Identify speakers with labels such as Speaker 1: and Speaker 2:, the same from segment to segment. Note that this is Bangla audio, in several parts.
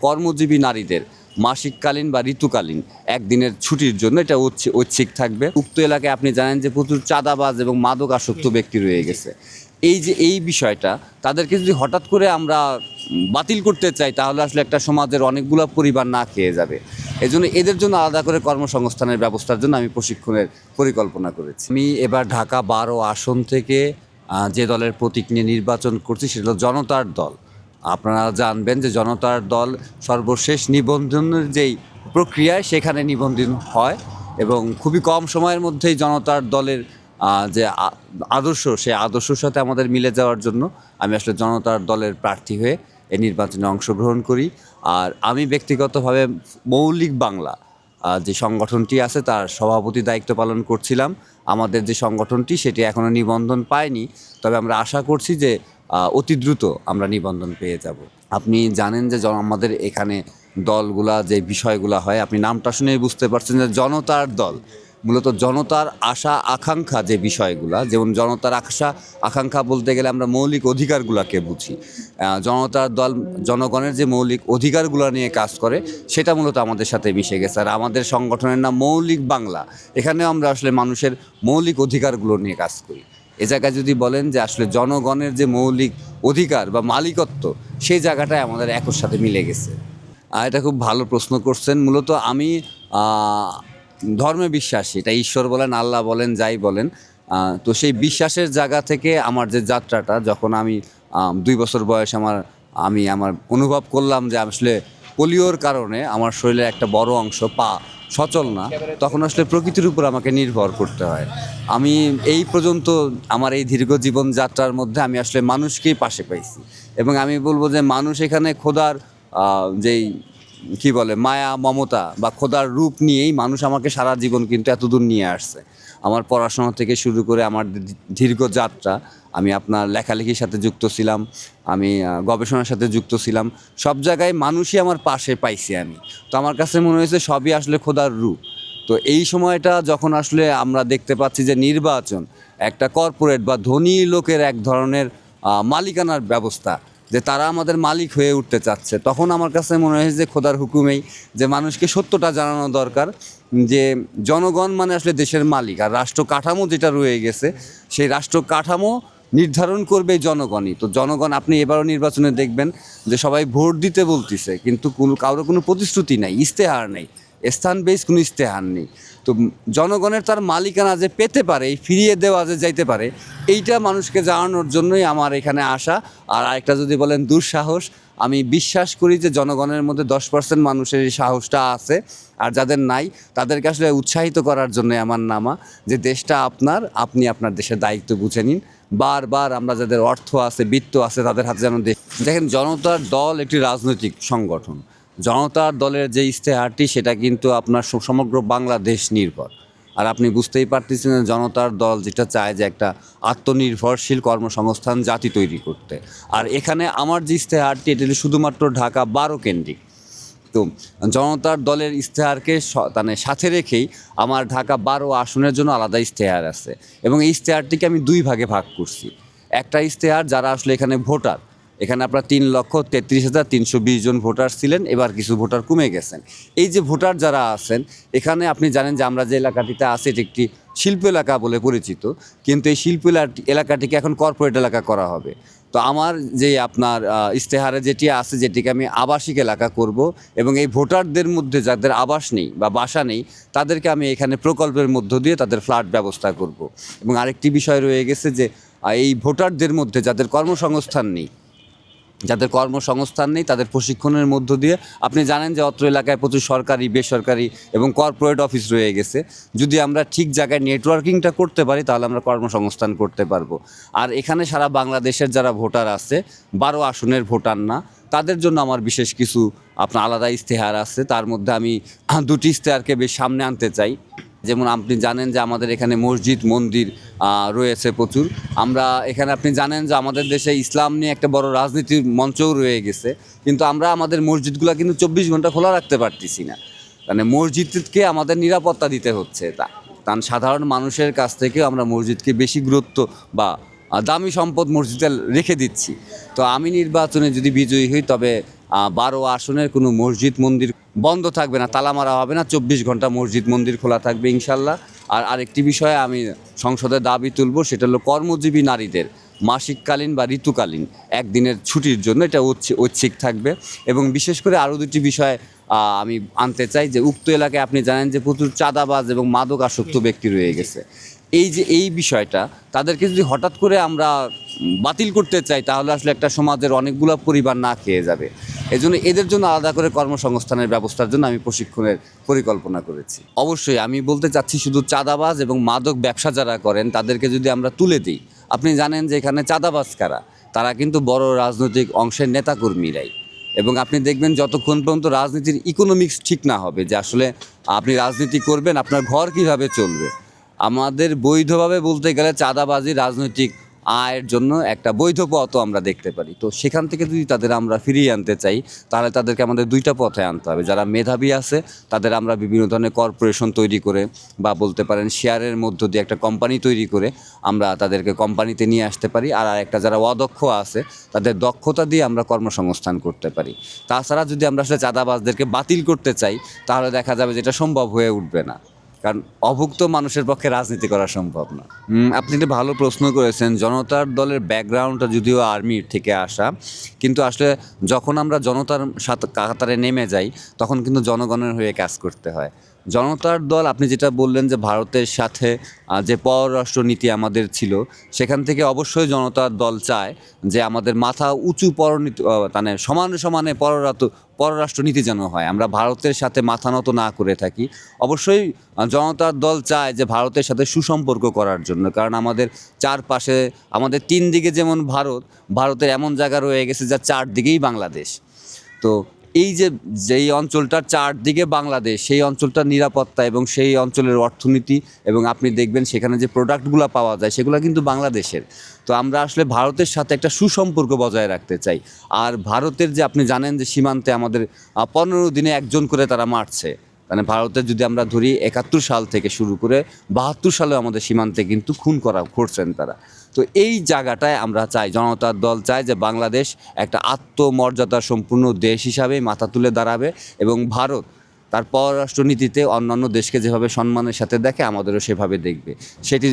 Speaker 1: কর্মজীবী নারীদের মাসিককালীন বা ঋতুকালীন একদিনের ছুটির জন্য এটা ঐচ্ছিক থাকবে। উক্ত এলাকায় আপনি জানেন যে প্রচুর চাঁদাবাজ এবং মাদকাসক্ত ব্যক্তি রয়ে গেছে। এই যে এই বিষয়টা তাদেরকে যদি হঠাৎ করে আমরা বাতিল করতে চাই, তাহলে আসলে একটা সমাজের অনেকগুলো পরিবার না খেয়ে যাবে। এজন্য এদের জন্য আলাদা করে কর্মসংস্থানের ব্যবস্থার জন্য আমি প্রশিক্ষণের পরিকল্পনা করেছি। আমি এবার ঢাকা 12 আসন থেকে যে দলের প্রতীক নিয়ে নির্বাচন করছি সেটা হলো জনতার দল। আপনারা জানবেন যে জনতার দল সর্বশেষ নিবন্ধনের যেই প্রক্রিয়ায় সেখানে নিবন্ধন হয় এবং খুবই কম সময়ের মধ্যেই জনতার দলের যে আদর্শ, সেই আদর্শের সাথে আমাদের মিলে যাওয়ার জন্য আমি আসলে জনতার দলের প্রার্থী হয়ে এই নির্বাচনে অংশগ্রহণ করি। আর আমি ব্যক্তিগতভাবে মৌলিক বাংলা যে সংগঠনটি আছে তার সভাপতি দায়িত্ব পালন করছিলাম। আমাদের যে সংগঠনটি সেটি এখনও নিবন্ধন পায়নি, তবে আমরা আশা করছি যে অতি দ্রুত আমরা নিবন্ধন পেয়ে যাব। আপনি জানেন যে আমাদের এখানে দলগুলা যে বিষয়গুলা হয়, আপনি নামটা শুনেই বুঝতে পারছেন যে জনতার দল। মূলত জনতার আশা আকাঙ্ক্ষা যে বিষয়গুলা, যেমন জনতার আশা আকাঙ্ক্ষা বলতে গেলে আমরা মৌলিক অধিকারগুলোকে বুঝি। জনতার দল জনগণের যে মৌলিক অধিকারগুলো নিয়ে কাজ করে সেটা মূলত আমাদের সাথে মিশে গেছে। আর আমাদের সংগঠনের নাম মৌলিক বাংলা। এখানেও আমরা আসলে মানুষের মৌলিক অধিকারগুলো নিয়ে কাজ করি। এ জায়গায় যদি বলেন যে আসলে জনগণের যে মৌলিক অধিকার বা মালিকত্ব, সেই জায়গাটায় আমাদের একর সাথে মিলে গেছে। এটা খুব ভালো প্রশ্ন করছেন। মূলত আমি ধর্মে বিশ্বাসী, এটা ঈশ্বর বলেন, আল্লাহ বলেন, যাই বলেন। তো সেই বিশ্বাসের জায়গা থেকে আমার যে যাত্রাটা, যখন আমি 2 বছর বয়স আমি অনুভব করলাম যে আসলে পোলিওর কারণে আমার শরীরের একটা বড় অংশ পা সচল না, তখন আসলে প্রকৃতির উপর আমাকে নির্ভর করতে হয়। আমি এই পর্যন্ত আমার এই দীর্ঘ জীবনযাত্রার মধ্যে আমি আসলে মানুষকেই পাশে পাইছি এবং আমি বলবো যে মানুষ এখানে খোদার যেই কি বলে মায়া মমতা বা খোদার রূপ নিয়েই মানুষ আমাকে সারা জীবন কিন্তু এতদূর নিয়ে আসছে। আমার পড়াশোনা থেকে শুরু করে আমার দীর্ঘ যাত্রা, আমি আপনার লেখালেখির সাথে যুক্ত ছিলাম, আমি গবেষণার সাথে যুক্ত ছিলাম, সব জায়গায় মানুষই আমার পাশে পাইছি আমি। তো আমার কাছে মনে হয়েছে সবই আসলে খোদার রূপ। তো এই সময়টা যখন আসলে আমরা দেখতে পাচ্ছি যে নির্বাচন একটা কর্পোরেট বা ধনী লোকের এক ধরনের মালিকানার ব্যবস্থা, যে তারা আমাদের মালিক হয়ে উঠতে চাচ্ছে, তখন আমার কাছে মনে হয়েছে যে খোদার হুকুমেই যে মানুষকে সত্যটা জানানো দরকার যে জনগণ মানে আসলে দেশের মালিক, আর রাষ্ট্র কাঠামো যেটা রয়ে গেছে সেই রাষ্ট্র কাঠামো নির্ধারণ করবে জনগণই। তো জনগণ, আপনি এবারও নির্বাচনে দেখবেন যে সবাই ভোট দিতে বলতেছে, কিন্তু কারোর কোনো প্রতিশ্রুতি নাই, ইশতেহার নেই, স্থান বেস কোনো ইশতেহার নেই। তো জনগণের তার মালিকানা যে পেতে পারে, ফিরিয়ে দেওয়া যে যাইতে পারে, এইটা মানুষকে জানানোর জন্যই আমার এখানে আসা। আর আরেকটা যদি বলেন দুঃসাহস, আমি বিশ্বাস করি যে জনগণের মধ্যে 10% মানুষের এই সাহসটা আছে, আর যাদের নাই তাদেরকে আসলে উৎসাহিত করার জন্য আমার নামা, যে দেশটা আপনার, আপনি আপনার দেশের দায়িত্ব বুঝে নিন। বারবার আমরা যাদের অর্থ আছে, বিত্ত আছে, তাদের হাতে যেন দেখেন, জনতার দল একটি রাজনৈতিক সংগঠন। জনতার দলের যে ইশতেহারটি সেটা কিন্তু আপনার সমগ্র বাংলাদেশ নির্ভর। আর আপনি বুঝতেই পারতেছেন যে জনতার দল যেটা চায় যে একটা আত্মনির্ভরশীল কর্মসংস্থান জাতি তৈরি করতে। আর এখানে আমার যে ইশতেহারটি, এটি শুধুমাত্র ঢাকা 12 কেন্দ্রিক। তো জনতার দলের ইশতেহারকে মানে সাথে রেখেই আমার ঢাকা 12 আসনের জন্য আলাদা ইশতেহার আছে এবং এই ইশতেহারটিকে আমি 2 ভাগে ভাগ করছি। একটা ইশতেহার যারা আসলে এখানে ভোটার, এখানে আপনার 3,33,320 জন ভোটার ছিলেন, এবার কিছু ভোটার কমে গেছেন। এই যে ভোটার যারা আছেন এখানে, আপনি জানেন যে আমরা যে এলাকাটিতে আছি এটি একটি শিল্প এলাকা বলে পরিচিত, কিন্তু এই শিল্প এলাকাটিকে এখন কর্পোরেট এলাকা করা হবে। তো আমার যে আপনার ইশতেহারে যেটি আছে, যেটিকে আমি আবাসিক এলাকা করব এবং এই ভোটারদের মধ্যে যাদের আবাস নেই বা বাসা নেই তাদেরকে আমি এখানে প্রকল্পের মধ্য দিয়ে তাদের ফ্ল্যাট ব্যবস্থা করব। এবং আরেকটি বিষয় রয়ে গেছে যে এই ভোটারদের মধ্যে যাদের কর্মসংস্থান নেই তাদের প্রশিক্ষণের মধ্য দিয়ে, আপনি জানেন যে অত্র এলাকায় প্রচুর সরকারি, বেসরকারি এবং কর্পোরেট অফিস রয়ে গেছে। যদি আমরা ঠিক জায়গায় নেটওয়ার্কিংটা করতে পারি তাহলে আমরা কর্মসংস্থান করতে পারবো। আর এখানে সারা বাংলাদেশের যারা ভোটার আছে, 12 আসনের ভোটার না, তাদের জন্য আমার বিশেষ কিছু আপনার আলাদা ইশতেহার আছে। তার মধ্যে আমি 2টি ইশতেহারকে বেশ সামনে আনতে চাই। যেমন আপনি জানেন যে আমাদের এখানে মসজিদ মন্দির রয়েছে প্রচুর। আমরা এখানে, আপনি জানেন যে আমাদের দেশে ইসলাম নিয়ে একটা বড় রাজনীতির মঞ্চও রয়ে গেছে, কিন্তু আমরা আমাদের মসজিদগুলো কিন্তু 24 ঘন্টা খোলা রাখতে পারতেছি না। মানে মসজিদকে আমাদের নিরাপত্তা দিতে হচ্ছে, তার সাধারণ মানুষের কাছ থেকে আমরা মসজিদকে বেশি গুরুত্ব বা দামি সম্পদ মসজিদে রেখে দিচ্ছি। তো আমি নির্বাচনে যদি বিজয়ী হই তবে 12 আসনের কোনো মসজিদ মন্দির বন্ধ থাকবে না, তালা মারা হবে না, 24 ঘন্টা মসজিদ মন্দির খোলা থাকবে ইনশাল্লাহ। আর আরেকটি বিষয়ে আমি সংসদে দাবি তুলব, সেটা হলো কর্মজীবী নারীদের মাসিককালীন বা ঋতুকালীন একদিনের ছুটির জন্য এটা ঐচ্ছিক থাকবে। এবং বিশেষ করে আরও দুটি বিষয় আমি আনতে চাই, যে উক্ত এলাকায় আপনি জানেন যে প্রচুর চাঁদাবাজ এবং মাদক আসক্ত ব্যক্তি রয়ে গেছে। এই বিষয়টা তাদেরকে যদি হঠাৎ করে আমরা বাতিল করতে চাই, তাহলে আসলে একটা সমাজের অনেকগুলো পরিবার না খেয়ে যাবে। এজন্য এদের জন্য আলাদা করে কর্মসংস্থানের ব্যবস্থার জন্য আমি প্রশিক্ষণের পরিকল্পনা করেছি। অবশ্যই আমি বলতে চাচ্ছি, শুধু চাঁদাবাজ এবং মাদক ব্যবসা যারা করেন তাদেরকে যদি আমরা তুলে দিই, আপনি জানেন যে এখানে চাঁদাবাজ কারা, তারা কিন্তু বড় রাজনৈতিক অংশের নেতাকর্মীরাই। এবং আপনি দেখবেন যতক্ষণ পর্যন্ত রাজনীতির ইকোনমিক্স ঠিক না হবে, যে আসলে আপনি রাজনীতি করবেন আপনার ঘর কিভাবে চলবে, আমাদের বৈধভাবে বলতে গেলে চাঁদাবাজি রাজনৈতিক আয়ের জন্য একটা বৈধ পথও আমরা দেখতে পারি। তো সেখান থেকে যদি তাদের আমরা ফিরিয়ে আনতে চাই, তাহলে তাদেরকে আমাদের দুইটা পথে আনতে হবে। যারা মেধাবী আছে তাদের আমরা বিভিন্ন ধরনের কর্পোরেশন তৈরি করে, বা বলতে পারেন শেয়ারের মধ্য দিয়ে একটা কোম্পানি তৈরি করে আমরা তাদেরকে কোম্পানিতে নিয়ে আসতে পারি। আর একটা যারা অদক্ষ আছে তাদের দক্ষতা দিয়ে আমরা কর্মসংস্থান করতে পারি। তাছাড়া যদি আমরা আসলে চাঁদাবাজদেরকে বাতিল করতে চাই, তাহলে দেখা যাবে যে এটা সম্ভব হয়ে উঠবে না, কারণ অভুক্ত মানুষের পক্ষে রাজনীতি করা সম্ভব না। আপনি একটা ভালো প্রশ্ন করেছেন। জনতার দলের ব্যাকগ্রাউন্ডটা যদিও আর্মির থেকে আসা, কিন্তু আসলে যখন আমরা জনতার সাথে কাতারে নেমে যাই তখন কিন্তু জনগণের হয়ে কাজ করতে হয়। জনতার দল, আপনি যেটা বললেন যে ভারতের সাথে যে পররাষ্ট্র নীতি আমাদের ছিল, সেখান থেকে অবশ্যই জনতার দল চায় যে আমাদের মাথা উঁচু পরনীতি, মানে সমানে সমানে পররাষ্ট্র নীতি যেন হয়, আমরা ভারতের সাথে মাথা নত না করে থাকি। অবশ্যই জনতার দল চায় যে ভারতের সাথে সুসম্পর্ক করার জন্য, কারণ আমাদের চারপাশে, আমাদের তিন দিকে যেমন ভারতের এমন জায়গা রয়ে গেছে যা চারদিকেই বাংলাদেশ। তো এই যেই অঞ্চলটার চারদিকে বাংলাদেশ, সেই অঞ্চলটার নিরাপত্তা এবং সেই অঞ্চলের অর্থনীতি, এবং আপনি দেখবেন সেখানে যে প্রোডাক্টগুলো পাওয়া যায় সেগুলো কিন্তু বাংলাদেশের। তো আমরা আসলে ভারতের সাথে একটা সুসম্পর্ক বজায় রাখতে চাই। আর ভারতের যে আপনি জানেন যে সীমান্তে আমাদের 15 দিনে একজন করে তারা মারছে, মানে ভারতের যদি আমরা ধরি 71 সাল থেকে শুরু করে 72 সালেও আমাদের সীমান্তে কিন্তু খুন করছেন তারা। তো এই জায়গাটায় আমরা চাই, জনতার দল চায় যে বাংলাদেশ একটা আত্মমর্যাদা সম্পূর্ণ দেশ হিসাবে মাথা তুলে দাঁড়াবে, এবং ভারত তার পররাষ্ট্রনীতিতে অন্যান্য দেশকে যেভাবে সম্মানের সাথে দেখে আমাদেরও সেভাবে দেখবে, সেটি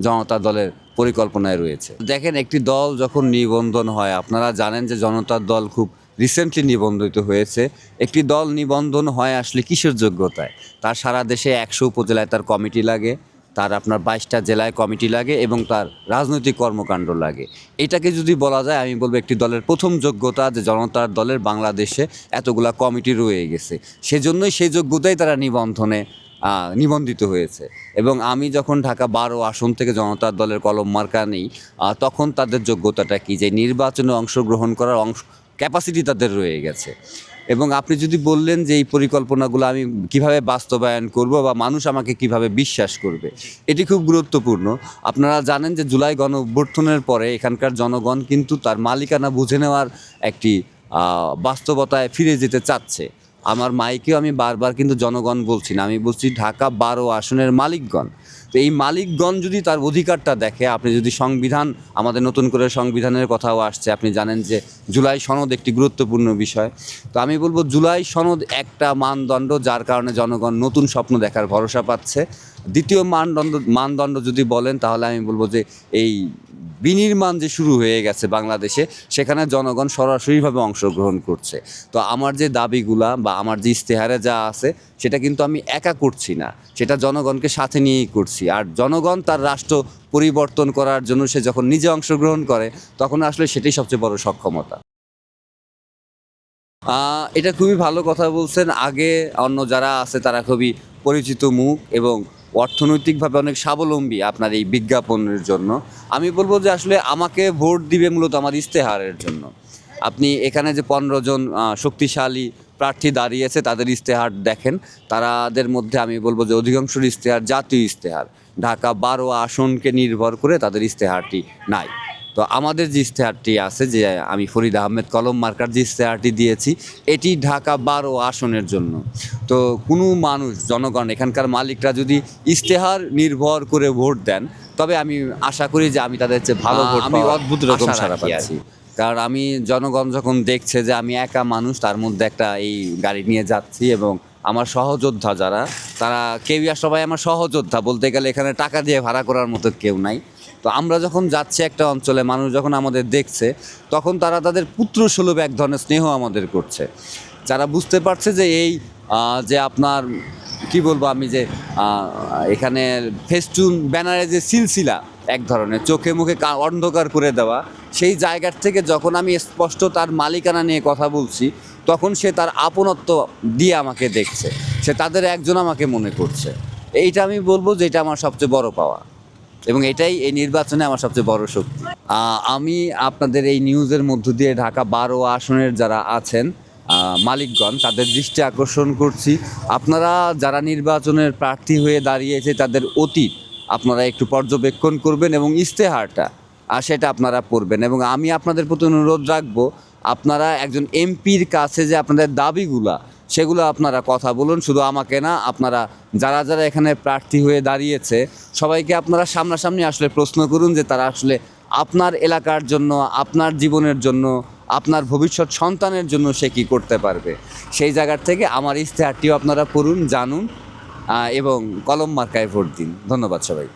Speaker 1: জনতা দলের পরিকল্পনায় রয়েছে। দেখেন, একটি দল যখন নিবন্ধন হয়, আপনারা জানেন যে জনতার দল খুব রিসেন্টলি নিবন্ধিত হয়েছে। একটি দল নিবন্ধন হয় আসলে কিসের যোগ্যতায়? তার সারা দেশে 100 উপজেলায় তার কমিটি লাগে, তার আপনার 22টা জেলায় কমিটি লাগে, এবং তার রাজনৈতিক কর্মকাণ্ড লাগে। এটাকে যদি বলা যায়, আমি বলবো একটি দলের প্রথম যোগ্যতা যে জনতার দলের বাংলাদেশে এতগুলা কমিটি রয়ে গেছে, সেজন্যই সেই যোগ্যতাই তারা নিবন্ধিত হয়েছে। এবং আমি যখন ঢাকা 12 আসন থেকে জনতার দলের কলম মার্কা নেই, তখন তাদের যোগ্যতাটা কি, যে নির্বাচনে অংশগ্রহণ করার ক্যাপাসিটি তাদের রয়ে গেছে। এবং আপনি যদি বললেন যে এই পরিকল্পনাগুলো আমি কিভাবে বাস্তবায়ন করব বা মানুষ আমাকে কিভাবে বিশ্বাস করবে, এটি খুব গুরুত্বপূর্ণ। আপনারা জানেন যে জুলাই গণঅভ্যুত্থানের পরে এখানকার জনগণ কিন্তু তার মালিকানা বুঝে নেওয়ার একটি বাস্তবতায় ফিরে যেতে চাচ্ছে। আমার মাইকেও আমি বারবার কিন্তু জনগণ বলছি না, আমি বলছি ঢাকা 12 আসনের মালিকগণ। তো এই মালিকগণ যদি তার অধিকারটা দেখে, আপনি যদি সংবিধান, আমাদের নতুন করে সংবিধানের কথাও আসছে, আপনি জানেন যে জুলাই সনদ একটি গুরুত্বপূর্ণ বিষয়। তো আমি বলবো জুলাই সনদ একটা মানদণ্ড, যার কারণে জনগণ নতুন স্বপ্ন দেখার ভরসা পাচ্ছে। দ্বিতীয় মানদণ্ড যদি বলেন, তাহলে আমি বলবো যে এই বিনির্মাণ যে শুরু হয়ে গেছে বাংলাদেশে, সেখানে জনগণ সরাসরিভাবে অংশগ্রহণ করছে। তো আমার যে দাবিগুলা বা আমার যে ইশতেহারে যা আছে, সেটা কিন্তু আমি একা করছি না, সেটা জনগণকে সাথে নিয়েই করছি। আর জনগণ তার রাষ্ট্র পরিবর্তন করার জন্য সে যখন নিজে অংশগ্রহণ করে, তখন আসলে সেটাই সবচেয়ে বড় সক্ষমতা। এটা খুবই ভালো কথা বলছেন। আগে অন্য যারা আছে তারা খুবই পরিচিত মুখ এবং অর্থনৈতিকভাবে অনেক স্বাবলম্বী আপনার এই বিজ্ঞাপনের জন্য। আমি বলবো যে আসলে আমাকে ভোট দিবে মূলত আমার ইশতেহারের জন্য। আপনি এখানে যে 15 জন শক্তিশালী প্রার্থী দাঁড়িয়েছে তাদের ইশতেহার দেখেন, তাদের মধ্যে আমি বলবো যে অধিকাংশের ইশতেহার জাতীয় ইশতেহার। ঢাকা 12 আসনকে নির্ভর করে তাদের ইশতেহারটি নাই। তো তো আমাদের যে ইশতেহারটি আছে, যে আমি ফরিদ আহমেদ কলম মার্কার যে ইশতেহারটি দিয়েছি, এটি ঢাকা 12 আসনের জন্য। তো কোনো মানুষ, জনগণ, এখানকার মালিকরা যদি ইশতেহার নির্ভর করে ভোট দেন, তবে আমি আশা করি যে আমি তাদের চেয়ে ভালো ভোট
Speaker 2: আমি
Speaker 1: পাওয়ার
Speaker 2: অদ্ভুত রকম
Speaker 1: আশা
Speaker 2: সাড়া
Speaker 1: রাখি আর
Speaker 2: পাচ্ছি।
Speaker 1: কি। কারণ আমি, জনগণ যখন দেখছে যে আমি একা মানুষ, তার মধ্যে একটা এই গাড়ি নিয়ে যাচ্ছি, এবং আমার সহযোদ্ধা যারা, তারা কেউই, আর সবাই আমার সহযোদ্ধা বলতে গেলে, এখানে টাকা দিয়ে ভাড়া করার মতো কেউ নাই। তো আমরা যখন যাচ্ছি একটা অঞ্চলে, মানুষ যখন আমাদের দেখছে, তখন তারা তাদের পুত্রসুলভ এক ধরনের স্নেহ আমাদের করছে। যারা বুঝতে পারছে যে এই যে আপনার কি বলবো আমি, যে এখানে ফেস্টুন ব্যানারে যে সিলসিলা এক ধরনের চোখে মুখে অন্ধকার করে দেওয়া, সেই জায়গার থেকে যখন আমি স্পষ্ট তার মালিকানা নিয়ে কথা বলছি, তখন সে তার আপনত্ব দিয়ে আমাকে দেখছে, সে তাদের একজন আমাকে মনে করছে। এইটা আমি বলবো যে এটা আমার সবচেয়ে বড় পাওয়া, এবং এটাই এই নির্বাচনে আমার সবচেয়ে বড় শক্তি। আমি আপনাদের এই নিউজের মধ্য দিয়ে ঢাকা 12 আসনের যারা আছেন মালিকগণ, তাদের দৃষ্টি আকর্ষণ করছি, আপনারা যারা নির্বাচনের প্রার্থী হয়ে দাঁড়িয়েছে, তাদের অতীত আপনারা একটু পর্যবেক্ষণ করবেন এবং ইশতেহারটা সেটা আপনারা পড়বেন। এবং আমি আপনাদের প্রতি অনুরোধ রাখবো, আপনারা একজন এমপির কাছে যে আপনাদের দাবিগুলা, সেগুলো আপনারা কথা বলুন, শুধু আমাকে না, আপনারা যারা যারা এখানে প্রার্থী হয়ে দাঁড়িয়েছে, সবাইকে আপনারা সামনাসামনি আসলে প্রশ্ন করুন যে তারা আসলে আপনার এলাকার জন্য, আপনার জীবনের জন্য, আপনার ভবিষ্যৎ সন্তানের জন্য সে কী করতে পারবে। সেই জায়গার থেকে আমার ইশতেহারটিও আপনারা পড়ুন, জানুন, এবং কলম মার্কায় ভোট দিন। ধন্যবাদ সবাই।